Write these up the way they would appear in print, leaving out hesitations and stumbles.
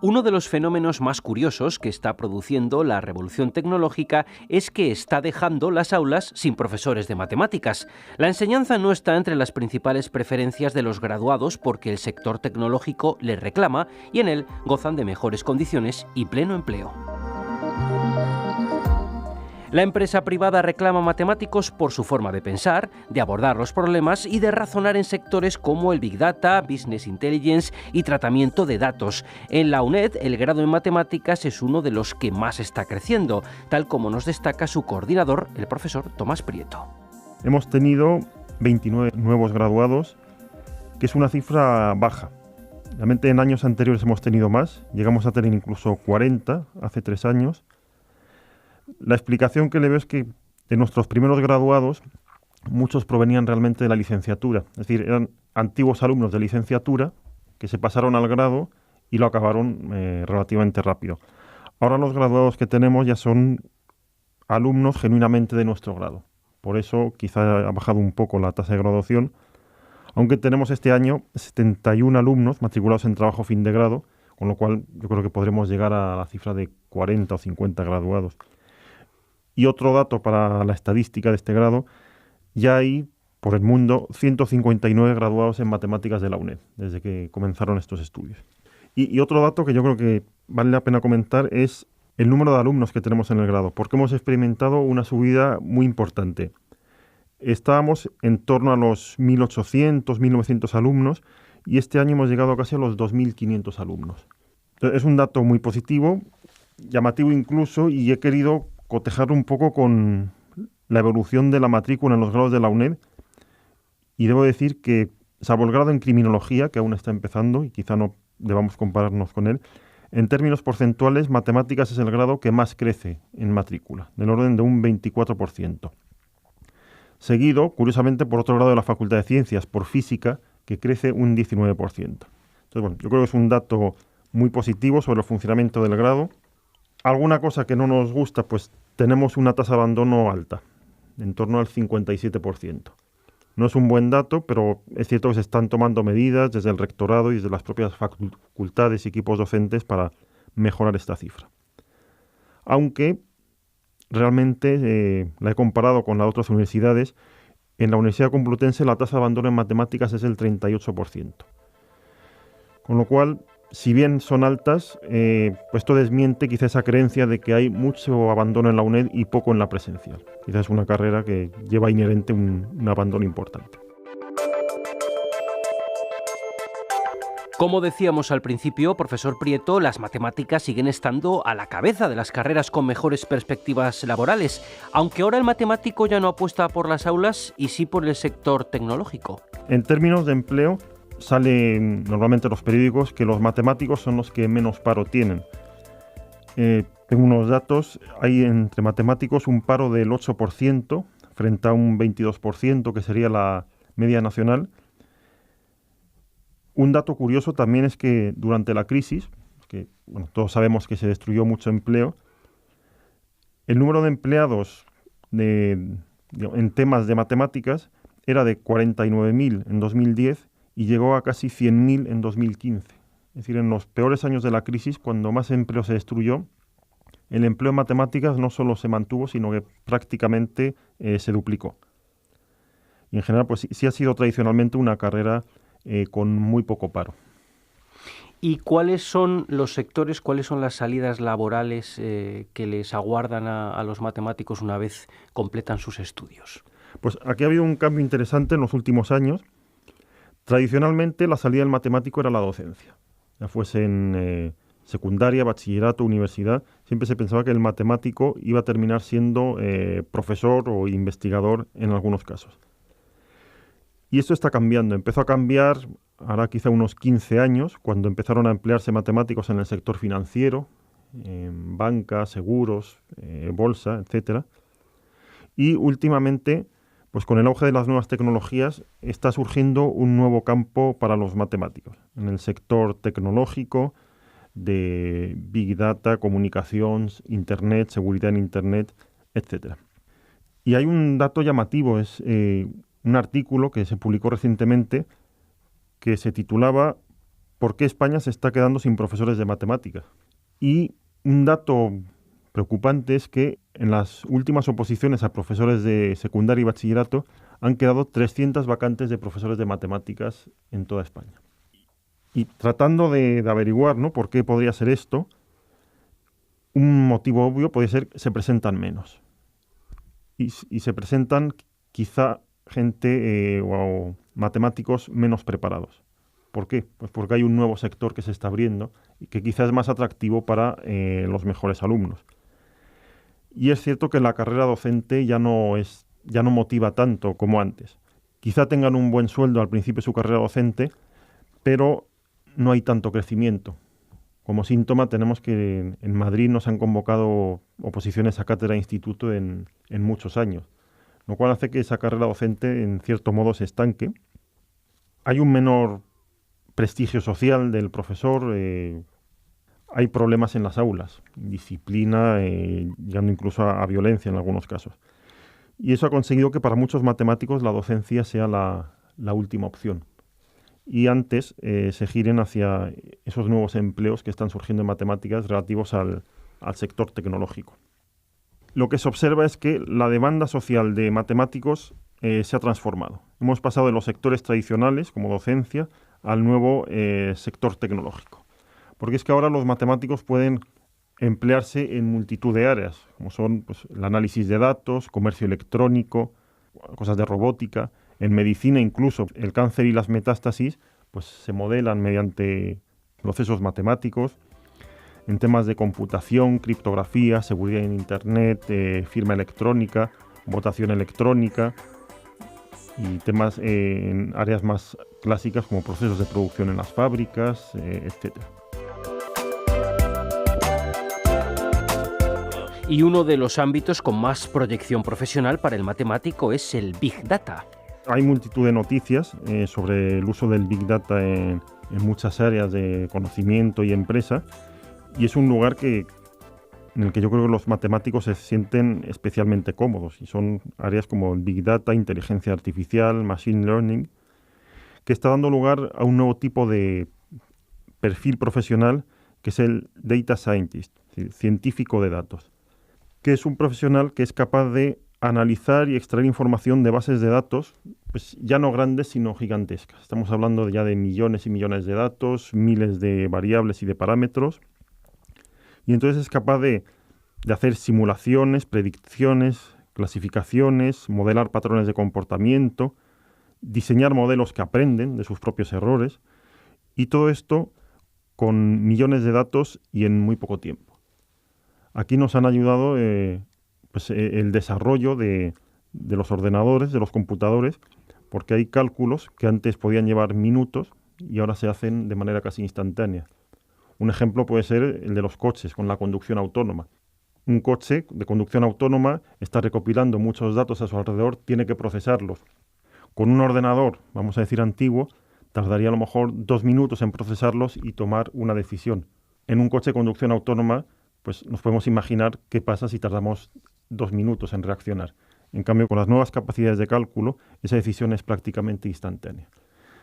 Uno de los fenómenos más curiosos que está produciendo la revolución tecnológica es que está dejando las aulas sin profesores de matemáticas. La enseñanza no está entre las principales preferencias de los graduados porque el sector tecnológico les reclama y en él gozan de mejores condiciones y pleno empleo. La empresa privada reclama matemáticos por su forma de pensar, de abordar los problemas y de razonar en sectores como el Big Data, Business Intelligence y tratamiento de datos. En la UNED, el grado en matemáticas es uno de los que más está creciendo, tal como nos destaca su coordinador, el profesor Tomás Prieto. Hemos tenido 29 nuevos graduados, que es una cifra baja. Realmente en años anteriores hemos tenido más, llegamos a tener incluso 40 hace 3 años. La explicación que le veo es que de nuestros primeros graduados, muchos provenían realmente de la licenciatura. Es decir, eran antiguos alumnos de licenciatura que se pasaron al grado y lo acabaron relativamente rápido. Ahora los graduados que tenemos ya son alumnos genuinamente de nuestro grado. Por eso quizá ha bajado un poco la tasa de graduación, aunque tenemos este año 71 alumnos matriculados en trabajo fin de grado, con lo cual yo creo que podremos llegar a la cifra de 40 o 50 graduados. Y otro dato para la estadística de este grado, ya hay por el mundo 159 graduados en matemáticas de la UNED, desde que comenzaron estos estudios. Y otro dato que yo creo que vale la pena comentar es el número de alumnos que tenemos en el grado, porque hemos experimentado una subida muy importante. Estábamos en torno a los 1.800, 1.900 alumnos y este año hemos llegado casi a los 2.500 alumnos. Entonces, es un dato muy positivo, llamativo incluso, y he querido cotejar un poco con la evolución de la matrícula en los grados de la UNED y debo decir que, salvo el grado en criminología, que aún está empezando y quizá no debamos compararnos con él, en términos porcentuales, matemáticas es el grado que más crece en matrícula, del orden de un 24%. Seguido, curiosamente, por otro grado de la Facultad de Ciencias, por física, que crece un 19%. Entonces, bueno, yo creo que es un dato muy positivo sobre el funcionamiento del grado. Alguna cosa que no nos gusta, pues tenemos una tasa de abandono alta, en torno al 57%. No es un buen dato, pero es cierto que se están tomando medidas desde el rectorado y desde las propias facultades y equipos docentes para mejorar esta cifra. Aunque realmente la he comparado con las otras universidades, en la Universidad Complutense la tasa de abandono en matemáticas es el 38%. Con lo cual, si bien son altas, pues esto desmiente quizá esa creencia de que hay mucho abandono en la UNED y poco en la presencial. Quizás es una carrera que lleva inherente un abandono importante. Como decíamos al principio, profesor Prieto, las matemáticas siguen estando a la cabeza de las carreras con mejores perspectivas laborales, aunque ahora el matemático ya no apuesta por las aulas y sí por el sector tecnológico. En términos de empleo, salen normalmente los periódicos que los matemáticos son los que menos paro tienen. Tengo unos datos, hay entre matemáticos un paro del 8% frente a un 22% que sería la media nacional. Un dato curioso también es que durante la crisis, que bueno, todos sabemos que se destruyó mucho empleo, el número de empleados en temas de matemáticas era de 49.000 en 2010 y llegó a casi 100.000 en 2015. Es decir, en los peores años de la crisis, cuando más empleo se destruyó, el empleo en matemáticas no solo se mantuvo, sino que prácticamente se duplicó. Y en general, pues sí ha sido tradicionalmente una carrera con muy poco paro. ¿Y cuáles son los sectores, cuáles son las salidas laborales que les aguardan a los matemáticos una vez completan sus estudios? Pues aquí ha habido un cambio interesante en los últimos años. Tradicionalmente la salida del matemático era la docencia. Ya fuese en secundaria, bachillerato, universidad, siempre se pensaba que el matemático iba a terminar siendo profesor o investigador en algunos casos. Y esto está cambiando. Empezó a cambiar ahora quizá unos 15 años, cuando empezaron a emplearse matemáticos en el sector financiero, en banca, seguros, bolsa, etcétera. Y últimamente, pues con el auge de las nuevas tecnologías, está surgiendo un nuevo campo para los matemáticos, en el sector tecnológico, de Big Data, comunicaciones, Internet, seguridad en Internet, etcétera. Y hay un dato llamativo, es un artículo que se publicó recientemente que se titulaba por qué España se está quedando sin profesores de matemáticas. Y un dato preocupante es que en las últimas oposiciones a profesores de secundaria y bachillerato han quedado 300 vacantes de profesores de matemáticas en toda España. Y tratando de averiguar, ¿no?, por qué podría ser esto, un motivo obvio puede ser que se presentan menos. Y se presentan quizá gente o matemáticos menos preparados. ¿Por qué? Pues porque hay un nuevo sector que se está abriendo y que quizás es más atractivo para los mejores alumnos. Y es cierto que la carrera docente ya no motiva tanto como antes. Quizá tengan un buen sueldo al principio de su carrera docente, pero no hay tanto crecimiento. Como síntoma tenemos que en Madrid no se han convocado oposiciones a cátedra e instituto en muchos años, lo cual hace que esa carrera docente en cierto modo se estanque. Hay un menor prestigio social del profesor, hay problemas en las aulas, disciplina, llegando incluso a violencia en algunos casos. Y eso ha conseguido que para muchos matemáticos la docencia sea la última opción. Y antes se giren hacia esos nuevos empleos que están surgiendo en matemáticas relativos al sector tecnológico. Lo que se observa es que la demanda social de matemáticos se ha transformado. Hemos pasado de los sectores tradicionales, como docencia, al nuevo sector tecnológico. Porque es que ahora los matemáticos pueden emplearse en multitud de áreas, como son pues, el análisis de datos, comercio electrónico, cosas de robótica. En medicina incluso el cáncer y las metástasis pues, se modelan mediante procesos matemáticos. En temas de computación, criptografía, seguridad en Internet, firma electrónica, votación electrónica y temas en áreas más clásicas como procesos de producción en las fábricas, etc. Y uno de los ámbitos con más proyección profesional para el matemático es el Big Data. Hay multitud de noticias sobre el uso del Big Data en muchas áreas de conocimiento y empresa, y es un lugar en el que yo creo que los matemáticos se sienten especialmente cómodos, y son áreas como el Big Data, inteligencia artificial, Machine Learning, que está dando lugar a un nuevo tipo de perfil profesional que es el Data Scientist, es decir, científico de datos, que es un profesional que es capaz de analizar y extraer información de bases de datos, pues ya no grandes, sino gigantescas. Estamos hablando ya de millones y millones de datos, miles de variables y de parámetros. Y entonces es capaz de hacer simulaciones, predicciones, clasificaciones, modelar patrones de comportamiento, diseñar modelos que aprenden de sus propios errores, y todo esto con millones de datos y en muy poco tiempo. Aquí nos han ayudado el desarrollo de los ordenadores, de los computadores, porque hay cálculos que antes podían llevar minutos y ahora se hacen de manera casi instantánea. Un ejemplo puede ser el de los coches con la conducción autónoma. Un coche de conducción autónoma está recopilando muchos datos a su alrededor, tiene que procesarlos. Con un ordenador, vamos a decir antiguo, tardaría a lo mejor 2 minutos en procesarlos y tomar una decisión. En un coche de conducción autónoma, pues nos podemos imaginar qué pasa si tardamos 2 minutos en reaccionar. En cambio, con las nuevas capacidades de cálculo, esa decisión es prácticamente instantánea.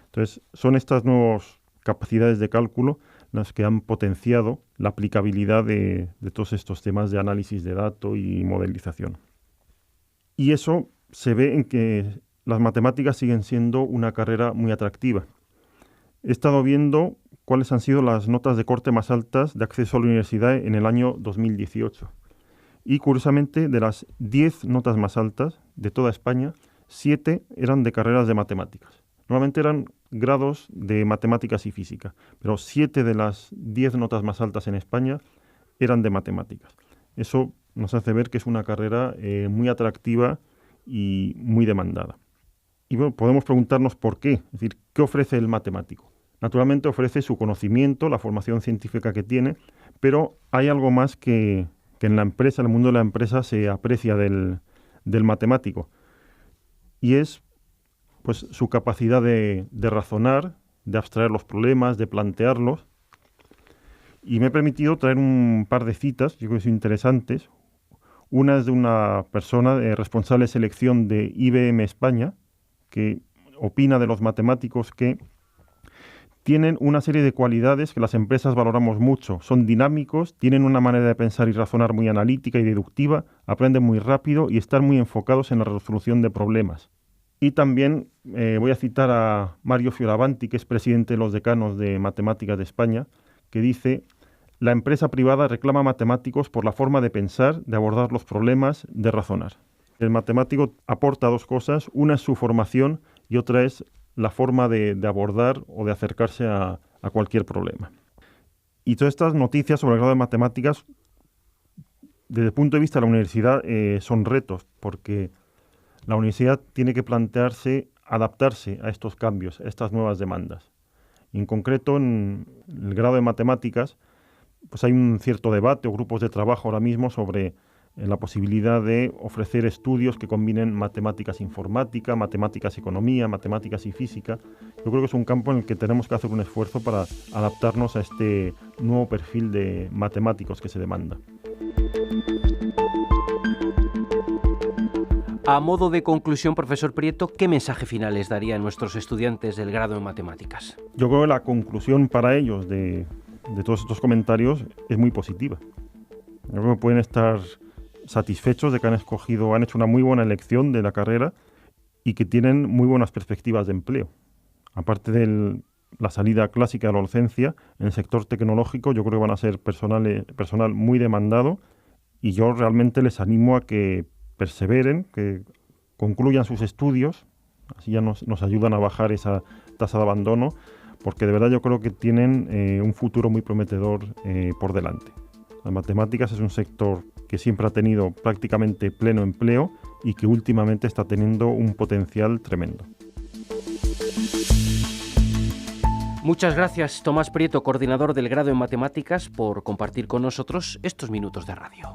Entonces, son estas nuevas capacidades de cálculo las que han potenciado la aplicabilidad de todos estos temas de análisis de datos y modelización. Y eso se ve en que las matemáticas siguen siendo una carrera muy atractiva. He estado viendo cuáles han sido las notas de corte más altas de acceso a la universidad en el año 2018. Y curiosamente, de las 10 notas más altas de toda España, 7 eran de carreras de matemáticas. Normalmente eran grados de matemáticas y física, pero 7 de las 10 notas más altas en España eran de matemáticas. Eso nos hace ver que es una carrera muy atractiva y muy demandada. Y bueno, podemos preguntarnos por qué, es decir, ¿qué ofrece el matemático? Naturalmente ofrece su conocimiento, la formación científica que tiene, pero hay algo más que en la empresa, en el mundo de la empresa, se aprecia del matemático. Y es pues, su capacidad de razonar, de abstraer los problemas, de plantearlos. Y me he permitido traer un par de citas, yo creo que son interesantes. Una es de una persona responsable de selección de IBM España, que opina de los matemáticos que tienen una serie de cualidades que las empresas valoramos mucho. Son dinámicos, tienen una manera de pensar y razonar muy analítica y deductiva, aprenden muy rápido y están muy enfocados en la resolución de problemas. Y también voy a citar a Mario Fioravanti, que es presidente de los decanos de Matemáticas de España, que dice: la empresa privada reclama matemáticos por la forma de pensar, de abordar los problemas, de razonar. El matemático aporta dos cosas, una es su formación y otra es la forma de abordar o de acercarse a cualquier problema. Y todas estas noticias sobre el grado de matemáticas, desde el punto de vista de la universidad, son retos, porque la universidad tiene que plantearse adaptarse a estos cambios, a estas nuevas demandas. Y en concreto, en el grado de matemáticas, pues hay un cierto debate o grupos de trabajo ahora mismo sobre la posibilidad de ofrecer estudios que combinen matemáticas e informática, matemáticas y economía, matemáticas y física. Yo creo que es un campo en el que tenemos que hacer un esfuerzo para adaptarnos a este nuevo perfil de matemáticos que se demanda. A modo de conclusión, profesor Prieto, ¿qué mensaje final les daría a nuestros estudiantes del grado en matemáticas? Yo creo que la conclusión para ellos de todos estos comentarios es muy positiva. Yo creo que pueden estar satisfechos de que han hecho una muy buena elección de la carrera y que tienen muy buenas perspectivas de empleo. Aparte de la salida clásica de la docencia, en el sector tecnológico yo creo que van a ser personal muy demandado, y yo realmente les animo a que perseveren, que concluyan sus estudios, así ya nos ayudan a bajar esa tasa de abandono, porque de verdad yo creo que tienen un futuro muy prometedor por delante. Las matemáticas es un sector que siempre ha tenido prácticamente pleno empleo y que últimamente está teniendo un potencial tremendo. Muchas gracias, Tomás Prieto, coordinador del grado en matemáticas, por compartir con nosotros estos minutos de radio.